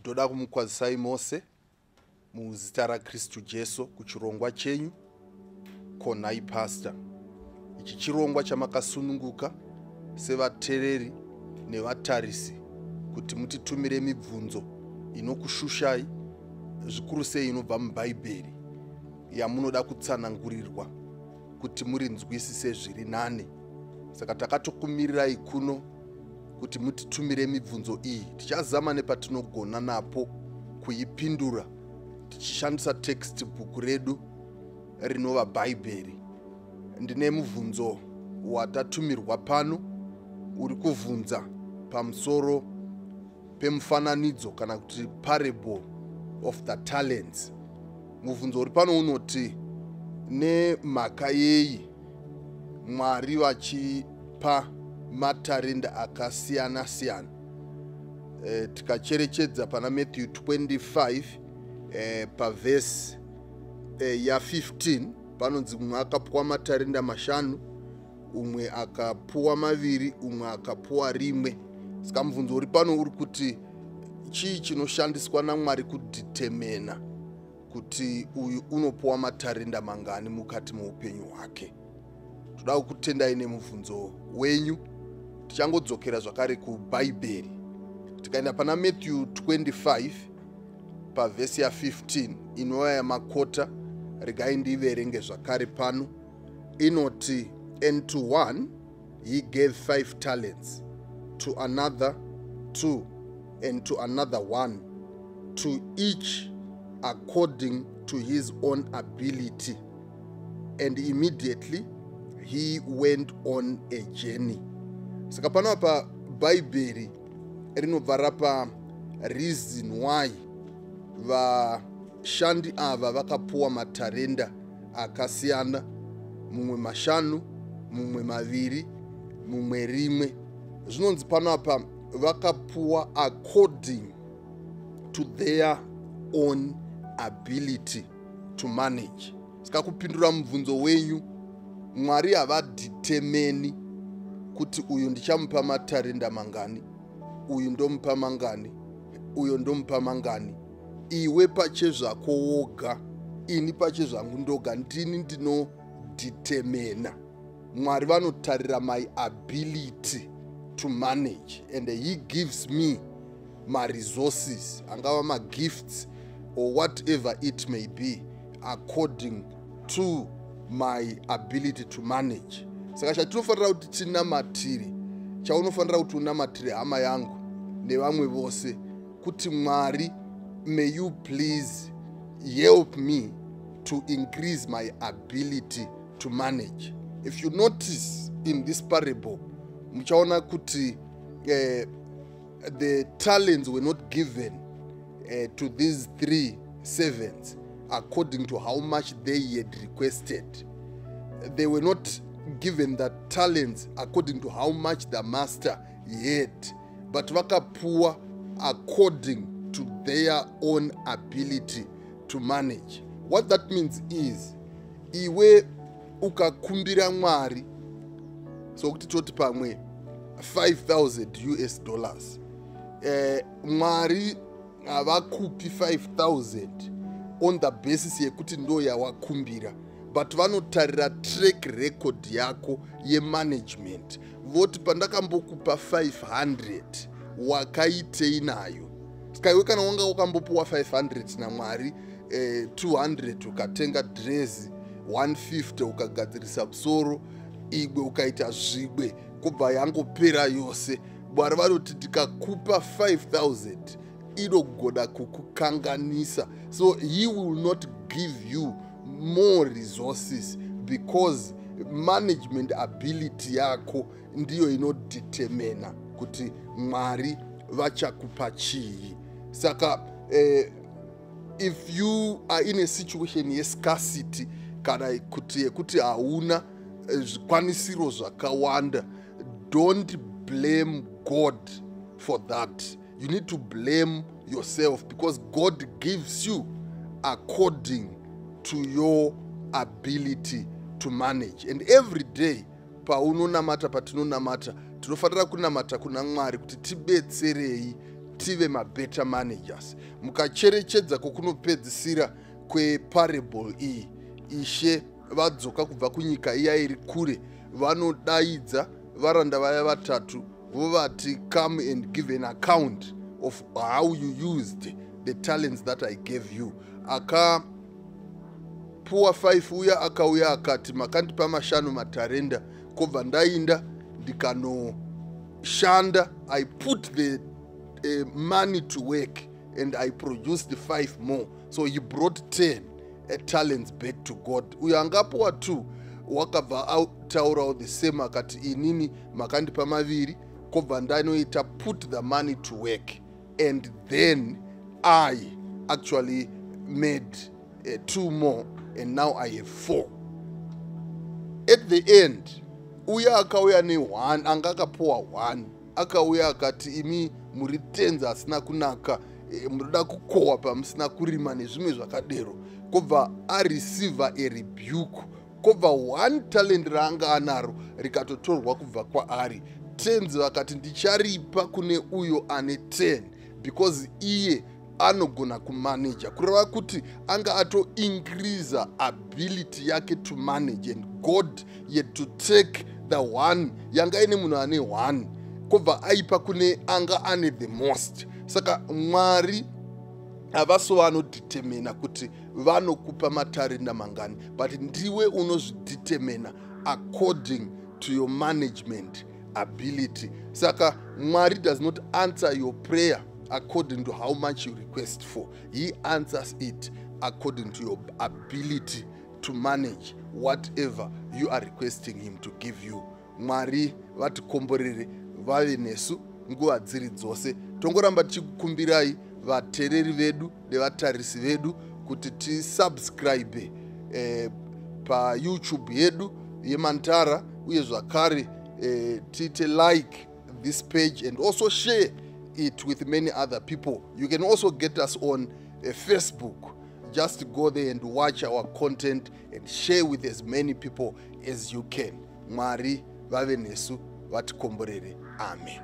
Ndoda kumukwazisai mose muzita raKristu Jesu kuchirongwa chenyu NHAI Pastor. Ichi chirongwa chamakasununguka sevateereri nevatarisi kuti mutitumire mibvunzo inokushushai zvikuru sei inobva muBhaibheri yamunoda kutsanangurirwa kuti murinzwisise zviri nane. Saka takatokumirirai kuno kuti mutitumire mibvunzo iyi. Tichazama nepatinogona napo kuipindura tichishandisa textbook redu rinova Bhaibheri. Ndine mubvunzo watatumirwa pano uri kuvhunza pamusoro pemufananidzo kana kuti parable of the talents. Mubvunzo uri pano unoti, nemhaka yeyi Mwari vachipa matarenda akasiyana siyana. Tikacherechedza pana Matthew 25 pavhesi ya 15 panonzi mumwe akapuwa matarenda 5, umwe akapuwa 2, umwe akapuwa 1. Saka mubvunzo uri pano uri kuti chii chinoshandiswa naMwari kudhitemena kuti uyu unopuwa matarenda mangani mukati muupenyu hwake. Toda kutendai nemubvunzo wenyu. Tichangodzokera zvakare kuBhaibheri. Tikaenda pana Matthew 25 pavhesi ya 15 inova yamakota, regai ndiiverenge zvakare pano. Inoti, and to one he gave 5 talents, to another 2, and to another 1, to each according to his own ability. And immediately he went on a journey. Saka pano pa Bhaibheri rinobva rapa reason why vashandi ava vakapuwa matarenda akasiyana, mumwe 5, mumwe 2, mumwe 1. Zvinonzi pano apa vakapuwa according to their own ability to manage. Saka kupindura mubvunzo wenyu, Mwari havadhitemeni kuti uyu ndichamupa matarenda mangani, uyu ndomupa mangani, uyu ndomupa mangani. Iwe pachezvako woga, ini pachezvangu ndoga, ndini ndinodhitemena. Mwari vanotarira my ability to manage, and he gives me my resources, angava my gifts or whatever it may be, according to my ability to manage. Saka chatinofanira kuti tinamatire, chaunofanira kuti unamatire hama yangu nevamwe vose, kuti Mwari, may you please help me to increase my ability to manage. If you notice in this parable, muchaona kuti the talents were not given to these 3 servants according to how much they had requested. They were not given the talents according to how much the master had, but vakapuwa according to their own ability to manage. What that means is, iwe ukakumbira Mwari, so kuti toti pamwe $5,000, Mwari havakupi 5,000 on the basis yekuti ndo yawakumbira, but vanotarira track record yako yemanagement. Voti pandakambokupa 500 wakaitei nayo. Saka iwe kana wanga wakambopuwa 500 naMwari, 200 ukatenga dress, 150 ukagadzirisa musoro, igwe ukaita zvigwe, kubva yangopera yose. Mwari vanoti tikakupa 5,000 inogona kukukanganisa. So he will not give you more resources, because management ability yako ndiyo inodhitemena kuti Mwari vachakupa chii. Saka if you are in a situation yescarcity, kana kuti hauna zvikwanisiro zvakawanda, don't blame God for that. You need to blame yourself, because God gives you according to your ability to manage. And every day patinonamata tinofanira kunamata kuna Mwari kuti tibetserei tive mabetter managers. Mukacherechedza kokunopedzisira kweparable iyi, Ishe vadzoka kubva kunyika iya iri kure, vanodaidza varanda vaya vatatu vovati, come and give an account of how you used the talents that I gave you. Akapuwa 5 uya akauya akati, makandipa mashanu matarenda, kobva ndainda ndikanoshanda. I put the money to work and I produced 5 more. So he brought 10 talents back to God. Uyo angapuwa 2 wakabva taurawo the same akati, inini makandipa maviri, kobva ndanoita put the money to work, and then I actually made 2 more, and now I have 4. At the end, uya akauya ne1 anga akapuwa 1 akauya akati, imi muri 10 asina kunaka, munoda kukohwa pamusina kurima nezvimwe zvakadero. Kobva areceive a rebuke, kobva 1 talent raanga anaro rikatotorwa kubva kwaari. 10 vakati, ndicharipa kune uyo ane 10 because iye anogona kumanage, kureva kuti anga ato increase ability yake to manage, and God yet to take the 1 yanga ine munhu ane 1 kobva aipa kune anga ane the most. Saka Mwari havaso vanodetermina kuti vanokupa matarenda mangani, but ndiwe unozvidetermina according to your management ability. Saka Mwari does not answer your prayer according to how much you request for. He answers it according to your ability to manage whatever you are requesting him to give you. Mwari vatikomborere vave nesu nguva dziri dzose. Tongoramba tichikukumbirai vateereri vedu nevatarisi vedu kuti tisubscribe pa YouTube yedu yeMantara, uye zvakare tiite like this page and also share it with many other people. You can also get us on Facebook. Just go there and watch our content and share with as many people as you can. Mwari vave nesu vatikomborere. Amen.